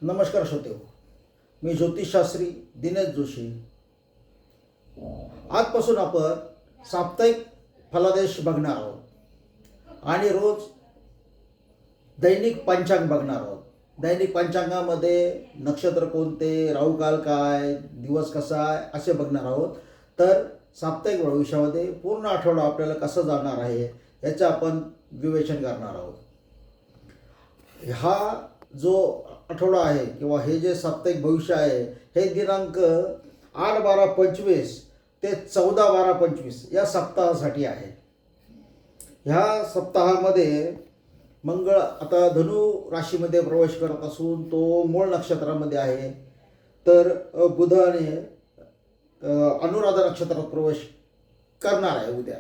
नमस्कार श्रोतेहो, मी ज्योतिषशास्त्री दिनेश जोशी. आजपासून आपण साप्ताहिक फलादेश बघणार आहोत आणि रोज दैनिक पंचांग बघणार आहोत. दैनिक पंचांगामध्ये नक्षत्र कोणते, राहुकाल काय, दिवस कसा आहे असे बघणार आहोत. तर साप्ताहिक भविष्यामध्ये पूर्ण आठवडा आपल्याला कसं जाणार आहे याचं आपण विवेचन करणार आहोत. हा जो आठवडा आहे किंवा हे जे साप्ताहिक भविष्य आहे हे दिनांक 8-12-25 ते 14-12-25 या सप्ताहासाठी आहे. ह्या सप्ताहामध्ये मंगळ आता धनु राशीमध्ये प्रवेश करत असून तो मूळ नक्षत्रामध्ये आहे. तर बुधाने अनुराधा नक्षत्रात प्रवेश करणार आहे उद्या.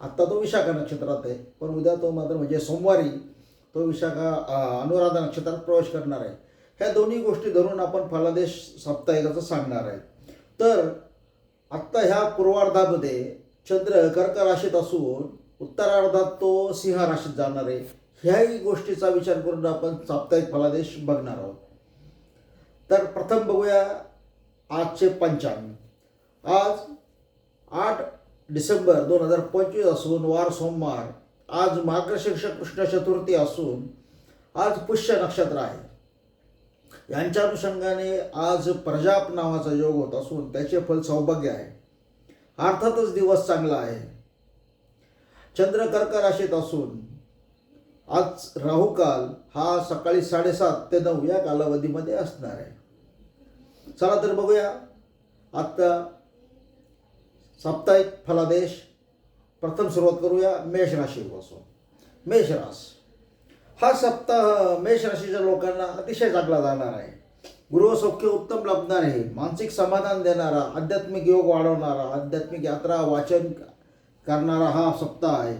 आत्ता तो विशाखा नक्षत्रात आहे, पण उद्या तो मात्र म्हणजे सोमवारी तो विशाखा अनुराधा नक्षत्रात प्रवेश करणार आहे. ह्या दोन्ही गोष्टी धरून आपण फलादेश साप्ताहिकाचं सांगणार आहे. तर आत्ता ह्या पूर्वार्धामध्ये चंद्र कर्क राशीत असून उत्तरार्धात तो सिंह राशीत जाणार आहे. ह्याही गोष्टीचा विचार करून आपण साप्ताहिक फलादेश बघणार आहोत. तर प्रथम बघूया आजचे पंचांग. आज 8 डिसेंबर 2025 असून वार सोमवार. आज मार्गशीर्ष कृष्ण चतुर्थी असून आज पुष्य नक्षत्र आहे. यांच्या अनुषंगाने आज प्रजाप नावाचा योग होत असून त्याचे फल सौभाग्य आहे. अर्थातच दिवस चांगला आहे. चंद्र कर्क राशीत असून आज राहुकाल हा सकाळी 7:30 ते 9 या कालावधीमध्ये असणार आहे. चला तर बघूया आता साप्ताहिक फलादेश. प्रथम सुरुवात करूया मेष राशीपासून. मेष राशी हा सप्ताह मेष राशीच्या लोकांना अतिशय चांगला जाणार आहे. गृहसौख्य उत्तम लाभणार आहे. मानसिक समाधान देणारा, आध्यात्मिक योग वाढवणारा, आध्यात्मिक यात्रा वाचन करणारा हा सप्ताह आहे.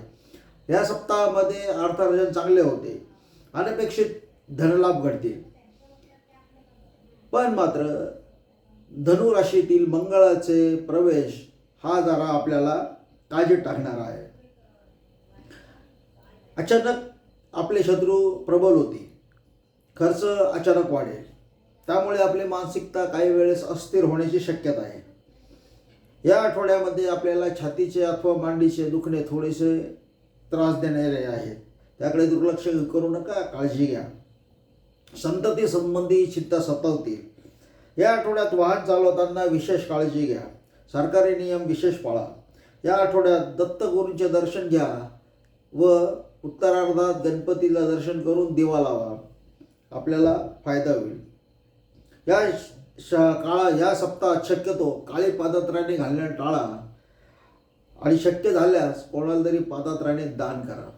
या सप्ताहामध्ये अर्थार्जन चांगले होते. अनपेक्षित धनलाभ घडतील. पण मात्र धनु राशीतील मंगळाचे प्रवेश हा जरा आपल्याला काळजीत टाकणार आहे. अचानक आपले शत्रू प्रबल होतील. खर्च अचानक वाढेल. त्यामुळे आपली मानसिकता काही वेळेस अस्थिर होण्याची शक्यता आहे. या आठवड्यामध्ये आपल्याला छातीचे अथवा मांडीचे दुखणे थोडेसे त्रास देणारे आहेत. त्याकडे दुर्लक्ष करू नका, काळजी घ्या. संतती संबंधी चिंता सतावतील. या आठवड्यात वाहन चालवताना विशेष काळजी घ्या. सरकारी नियम विशेष पाळा. या आठवड्यात दत्तगुरूंचे दर्शन घ्या व उत्तरार्धात गणपतीला दर्शन करून दिवा लावा. आपल्याला फायदा होईल. या सप्ताहात शक्यतो काळी पादत्राणे घालणे टाळा आणि शक्य झाल्यास कोणाला तरी पादत्राणे दान करा.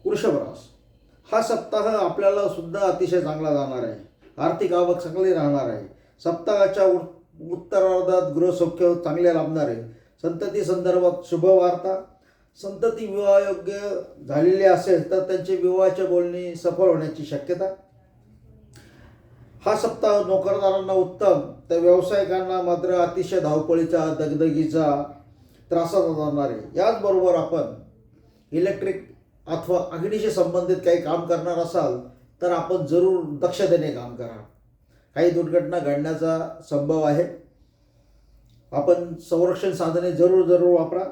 वृषभ रास हा सप्ताह आपल्याला सुद्धा अतिशय चांगला जाणार आहे. आर्थिक आवक चांगली राहणार आहे. सप्ताहाच्या उत्तरार्धात गृहसौख्य चांगले लाभणार आहे. संतती संदर्भात शुभवार्ता. संतती विवाहयोग्य झालेली असेल तर त्यांचे विवाहाच्या बोलणी सफल होण्याची शक्यता. हा सप्ताह नोकरदारांना उत्तम, तर व्यावसायिकांना मात्र अतिशय धावपळीचा, दगदगीचा, त्रासाचा जाणार आहे. याचबरोबर आपण इलेक्ट्रिक अथवा अग्नीशी संबंधित काही काम करणार असाल तर आपण जरूर दक्षतेने काम करा. काही दुर्घटना घडण्याचा संभव आहे. आपण संरक्षण साधने जरूर वापरा.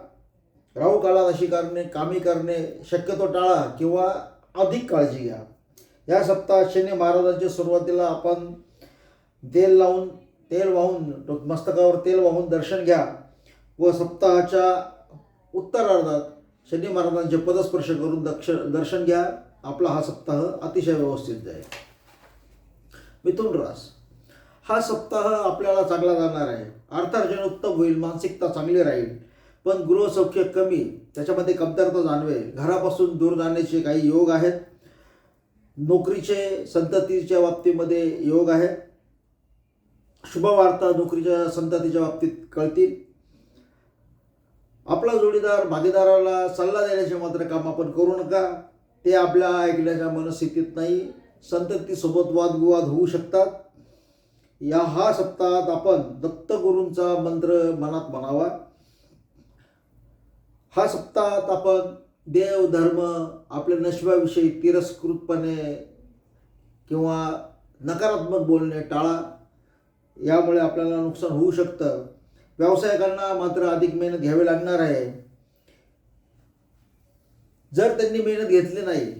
राहू काळात अशी कामे करणे शक्यतो टाळा किंवा अधिक काळजी घ्या. या सप्ताहात शनी महाराजांच्या सुरुवातीला आपण तेल वाहून मस्तकावर तेल वाहून दर्शन घ्या व सप्ताहाच्या उत्तरार्धात शनी महाराजांचे पदस्पर्श करून दर्शन घ्या. आपला हा सप्ताह अतिशय व्यवस्थित जाईल. मिथुन रास हा सप्ताह आपल्याला चांगला जाणार आहे. अर्थार्जन उत्तम होईल. मानसिकता चांगली राहील. पण गृहसौख्य कमी, त्याच्यामध्ये कमतरता जाणवेल. घरापासून दूर जाण्याचे काही योग आहेत. नोकरीचे संततीच्या बाबतीमध्ये योग आहे. शुभवार्ता नोकरीच्या संततीच्या बाबतीत कळतील. आपला जोडीदार भागीदाराला सल्ला देण्याचे मात्र काम आपण करू नका. ते आपल्या ऐकण्याच्या मनस्थितीत नाही. संततीसोबत वादविवाद होऊ शकतात. हा सप्ताहात आपण दत्तगुरूंचा मंत्र मनात म्हणावा. हा सप्ताहात आपण देव धर्म आपल्या नशिबाविषयी तिरस्कृतपणे किंवा नकारात्मक बोलणे टाळा. यामुळे आपल्याला नुकसान होऊ शकतं. व्यावसायिकांना मात्र अधिक मेहनत घ्यावी लागणार आहे. जर त्यांनी मेहनत घेतली नाही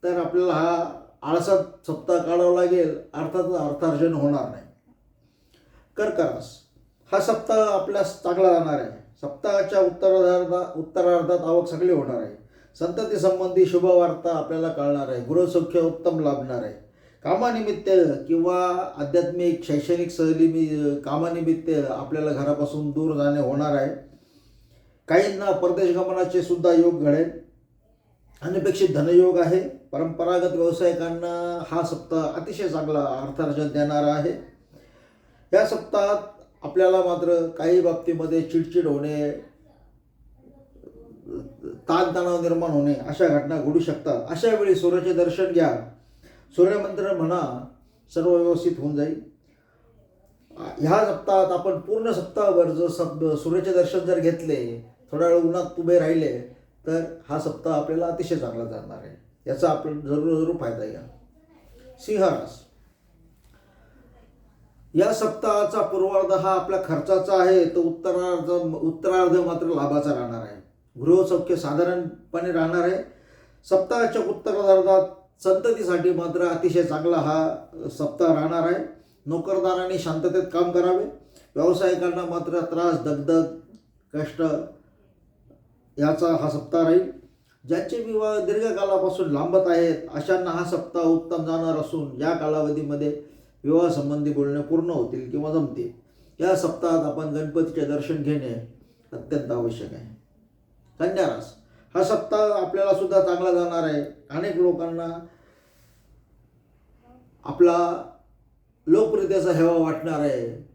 तर आपल्याला हा आळसात सप्ताह काढावा लागेल, अर्थातच अर्थार्जन होणार नाही. कर्क रास हा सप्ताह आपल्यास चांगला जाणार आहे. सप्ताहाच्या उत्तरार्धात आवक चांगली होणार आहे. संतती संबंधी शुभवार्ता आपल्याला कळणार आहे. गृहसौख्य उत्तम लाभणार आहे. कामानिमित्त किंवा आध्यात्मिक शैक्षणिक सहली कामानिमित्त आपल्याला घरापासून दूर जाणे होणार आहे. काहींना परदेश गमनाचे सुद्धा योग घडेल. अनपेक्षित धनयोग आहे. परंपरागत व्यावसायिकांना हा सप्ताह अतिशय चांगला अर्थार्जन देणारा आहे. या सप्ताहात आपल्याला मात्र काही बाबतीमध्ये चिडचिड होणे, ताणतणाव निर्माण होणे अशा घटना घडू शकतात. अशा वेळी सूर्याचे दर्शन घ्या, सूर्यमंत्र म्हणा, सर्व व्यवस्थित होऊन जाईल. ह्या सप्ताहात आपण पूर्ण सप्ताहभर जर सूर्याचे दर्शन जर घेतले, थोडा वेळ उन्हात उभे राहिले तर हा सप्ताह आपल्याला अतिशय चांगला जाणार आहे. याचा आपण जरूर फायदा घ्या. सिंह रास या सप्ताहाचा पूर्वार्ध हा आपल्या खर्चाचा आहे, तो उत्तरार्ध मात्र लाभाचा राहणार आहे. गृहसौख्य साधारणपणे राहणार आहे. सप्ताहाच्या उत्तरार्धात संततीसाठी मात्र अतिशय चांगला हा सप्ताह राहणार आहे. नोकरदारांनी शांततेत काम करावे. व्यावसायिकांना मात्र त्रास, दगदग, कष्ट याचा हा सप्ताह राहील. ज्यांचे विवाह दीर्घकालापासून लांबत आहेत अशांना हा सप्ताह उत्तम जाणार असून या कालावधीमध्ये विवाह संबंधी बोलणे पूर्ण होतील किंवा जमतील. या सप्ताहात आपण गणपतीचे दर्शन घेणे अत्यंत आवश्यक आहे. कन्या रास हा सप्ताह आपल्याला सुद्धा चांगला जाणार आहे. अनेक लोकांना आपला लोकप्रियतेचा हेवा वाटणार आहे.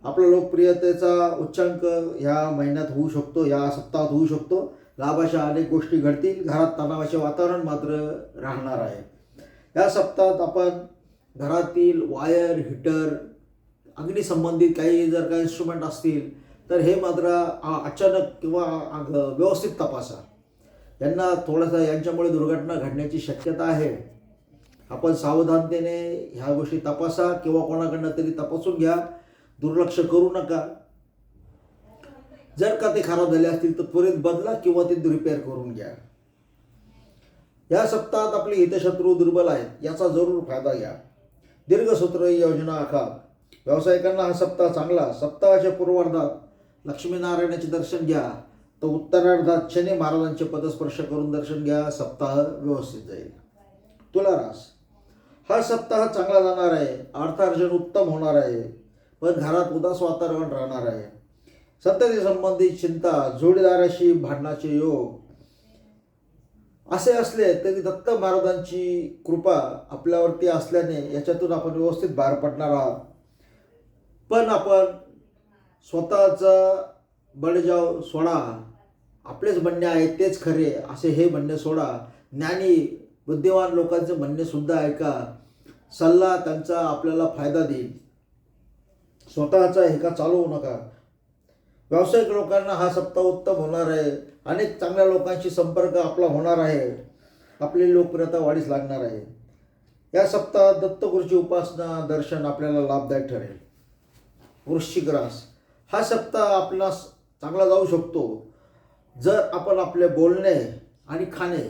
आपला लोकप्रियतेचा उच्चांक ह्या महिन्यात होऊ शकतो, या सप्ताहात होऊ शकतो. लाभाच्या अनेक गोष्टी घडतील. घरात तणावाचे वातावरण मात्र राहणार आहे. या सप्ताहात आपण घरातील वायर, हीटर, अग्निसंबंधित काही जर काही इन्स्ट्रुमेंट असतील तर हे मात्र अचानक किंवा व्यवस्थित तपासा. यांना थोडासा यांच्यामुळे दुर्घटना घडण्याची शक्यता आहे. आपण सावधानतेने ह्या गोष्टी तपासा किंवा कोणाकडनं तरी तपासून घ्या. दुर्लक्ष करू नका. जर का ते खराब झाले असतील तर त्वरित बदला किंवा ते रिपेअर करून घ्या. या सप्ताहात आपले हितशत्रू दुर्बल आहेत, याचा जरूर फायदा घ्या. दीर्घसूत्र योजना आखा. व्यावसायिकांना हा सप्ताह चांगला. सप्ताहाच्या पूर्वार्धात लक्ष्मीनारायणाचे दर्शन घ्या, तर उत्तरार्धात शनी महाराजांचे पदस्पर्श करून दर्शन घ्या. सप्ताह व्यवस्थित जाईल. तुला रास हा सप्ताह चांगला जाणार आहे. अर्थार्जन उत्तम होणार आहे, पण घरात उदास वातावरण राहणार आहे. संतती संबंधित चिंता, जोडीदाराशी भांडणाचे योग असे असले तरी दत्त महाराजांची कृपा आपल्यावरती असल्याने याच्यातून आपण व्यवस्थित बाहेर पडणार आहात. पण आपण स्वतःचा बळजाव सोडा. आपलेच म्हणणे आहे तेच खरे असे हे म्हणणे सोडा. ज्ञानी बुद्धिमान लोकांचे म्हणणे सुद्धा ऐका. सल्ला त्यांचा आपल्याला फायदा देईल. स्वतःचा हेका चालवू नका. व्यावसायिक लोकांना हा सप्ताह उत्तम होणार आहे. अनेक चांगल्या लोकांशी संपर्क आपला होणार आहे. आपली लोकप्रियता वाढीस लागणार आहे. या सप्ताहात दत्तगुरूची उपासना, दर्शन आपल्याला लाभदायक ठरेल. वृश्चिक रास हा सप्ताह आपणास चांगला जाऊ शकतो जर आपण आपले बोलणे आणि खाणे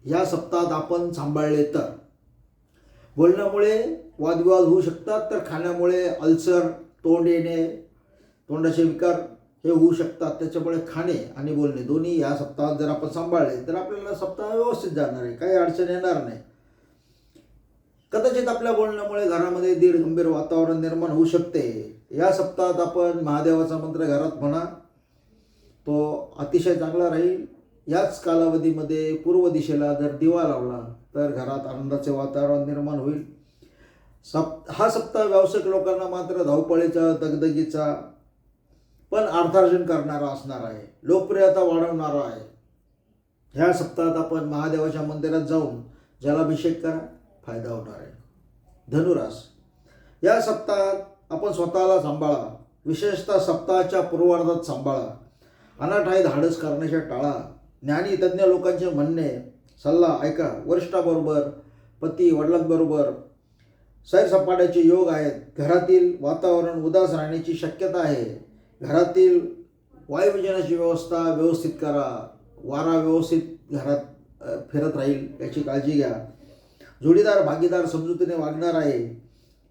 या सप्ताहात आपण सांभाळले तर. बोलण्यामुळे वादविवाद होऊ शकतात, तर खाण्यामुळे अल्सर, तोंड येणे, तोंडाचे विकार हे होऊ शकतात. त्याच्यामुळे खाणे आणि बोलणे दोन्ही या सप्ताहात जर आपण सांभाळले तर आपल्याला सप्ताह व्यवस्थित जाणार आहे. काही अडचण येणार नाही. कदाचित आपल्या बोलण्यामुळे घरामध्ये दीड गंभीर वातावरण निर्माण होऊ शकते. या सप्ताहात आपण महादेवाचा मंत्र घरात म्हणा, तो अतिशय चांगला राहील. याच कालावधीमध्ये पूर्व दिशेला जर दिवा लावला तर घरात आनंदाचे वातावरण निर्माण होईल. हा सप्ताह व्यावसायिक लोकांना मात्र धावपळीचा, दगदगीचा पण अर्थार्जन करणारा असणार आहे. लोकप्रियता वाढवणारा आहे. ह्या सप्ताहात आपण महादेवाच्या मंदिरात जाऊन जलाभिषेक करा, फायदा होणार आहे. धनुरास या सप्ताहात आपण स्वतःला सांभाळा. विशेषतः सप्ताहाच्या पूर्वार्धात सांभाळा. अनाठाई धाडस करण्याच्या टाळा. ज्ञानी तज्ज्ञ लोकांचे म्हणणे, सल्ला ऐका. वरिष्ठाबरोबर, पती वडिलांबरोबर सैरसपाट्याचे योग आहेत. घरातील वातावरण उदास राहण्याची शक्यता आहे. घरातील वायुविजनाची व्यवस्था व्यवस्थित करा. वारा व्यवस्थित घरात फिरत राहील याची काळजी घ्या. जोडीदार भागीदार समजुतीने वागणार आहे.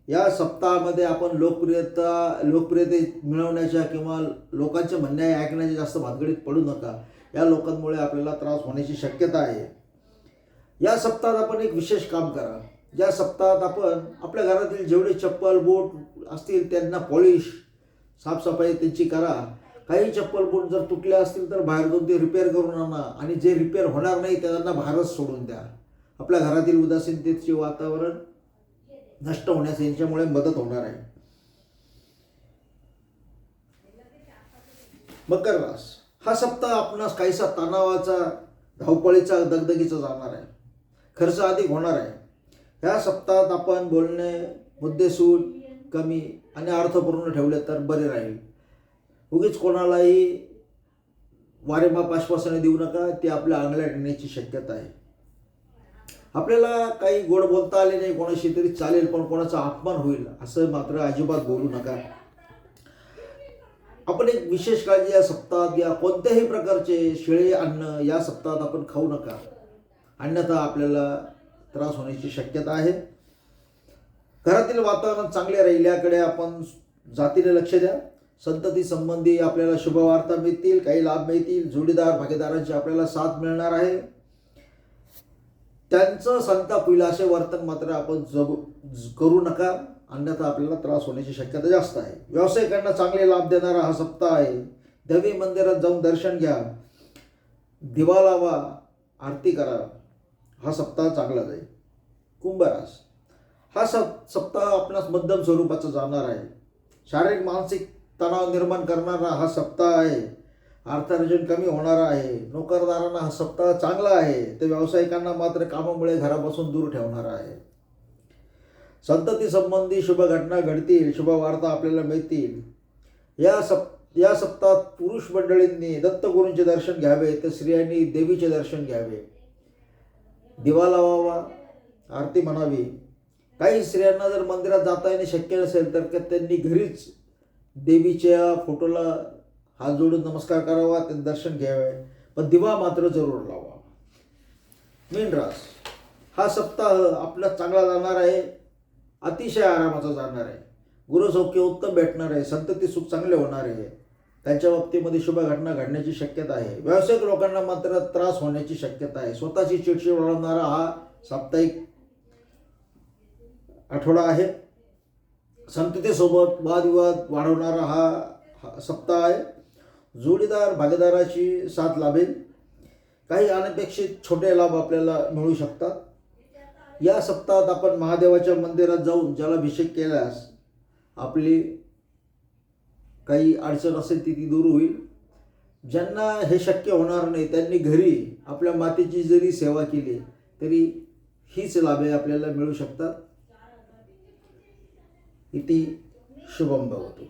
या सप्ताहामध्ये आपण लोकप्रियते मिळवण्याच्या किंवा लोकांचे म्हणणे ऐकण्याच्या जास्त भानगडीत पडू नका. या लोकांमुळे आपल्याला त्रास होण्याची शक्यता आहे. या सप्ताहात आपण एक विशेष काम करा. या सप्ताहात आपण आपल्या घरातील जेवढे चप्पल बूट असतील त्यांना पॉलिश साफसफाई त्यांची करा. काही चप्पल बूट जर तुटले असतील तर बाहेर जाऊन ते रिपेअर करून आणा आणि जे रिपेअर होणार नाही त्यांना बाहेरच सोडून द्या. आपल्या घरातील उदासीनतेचे वातावरण नष्ट होण्यास यांच्यामुळे मदत होणार आहे. मकर रास हा सप्ताह आपणास काहीसा तणावाचा, धावपळीचा, दगदगीचा जाणार आहे. खर्च अधिक होणार आहे. ह्या सप्ताहात आपण बोलणे मुद्देसूद कमी आणि अर्थपूर्ण ठेवले तर बरे राहील. उगीच कोणालाही वारेमाप आश्वासने देऊ नका. ते आपल्या अंगलट येण्याची शक्यता आहे. आपल्याला काही गोड बोलता आले नाही कोणाशी तरी चालेल, पण कोणाचा अपमान होईल असं मात्र अजिबात बोलू नका. आपण एक विशेष काळजी या सप्ताहात घ्या. कोणत्याही प्रकारचे शिळे अन्न या सप्ताहात आपण खाऊ नका, अन्यथा आपल्याला त्रास होण्याची शक्यता आहे. घरातील वातावरण चांगले राहील याकडे आपण जातीने लक्ष द्या. संतती संबंधी आपल्याला शुभवार्ता मिळतील, काही लाभ मिळतील. जोडीदार भागीदारांची आपल्याला साथ मिळणार आहे. त्यांचं संताप होईल असे वर्तन मात्र आपण करू नका, अन्यथा आपल्याला त्रास होण्याची शक्यता जास्त आहे. व्यावसायिकांना चांगले लाभ देणारा हा सप्ताह आहे. देवी मंदिरात जाऊन दर्शन घ्या, दिवा लावा, आरती करा. हा सप्ताह चांगला जाईल. कुंभ रास हा सप्ताह आपणास मध्यम स्वरूपाचा जाणार आहे. शारीरिक मानसिक तणाव निर्माण करणारा हा सप्ताह आहे. अर्थार्जन कमी होणार आहे. नोकरदारांना हा सप्ताह चांगला आहे. ते व्यावसायिकांना मात्र कामामुळे घरापासून दूर ठेवणार आहे. संतती संबंधी शुभ घटना घडतील, शुभ वार्ता आपल्याला मिळतील. या सप्ताहात पुरुष मंडळींनी दत्तगुरूंचे दर्शन घ्यावे, तर स्त्रियांनी देवीचे दर्शन घ्यावे. दिवा लावावा, आरती म्हणावी. काही स्त्रियांना जर मंदिरात जाता येणे शक्य नसेल तर त्यांनी घरीच देवीच्या फोटोला हात जोडून नमस्कार करावा, त्यांचे दर्शन घ्यावे, पण दिवा मात्र जरूर लावा. मीन रास हा सप्ताह आपला चांगला जाणार आहे. अतिशय आरामाचा जाणार आहे. गुरुसौख्य उत्तम भेटणार आहे. संतती सुख चांगले होणार आहे. त्यांच्या बाबतीमध्ये शुभ घटना घडण्याची शक्यता आहे. व्यावसायिक लोकांना मात्र त्रास होण्याची शक्यता आहे. स्वतःची चिडचिड वाढवणारा हा साप्ताहिक आठवडा आहे. संततीसोबत वादविवाद वाढवणारा हा सप्ताह आहे. जोडीदार भागीदाराची साथ लाभेल. काही अनपेक्षित छोटे लाभ आपल्याला मिळू शकतात. या सप्ताहात आपण महादेवाच्या मंदिरात जाऊन जलाभिषेक केल्यास आपली काही अडचण असेल ती दूर होईल. ज्यांना हे शक्य होणार नाही त्यांनी घरी आपल्या मातेची जरी सेवा केली तरी हीच लाभे आपल्याला मिळू शकतात. इति शुभम भवतु.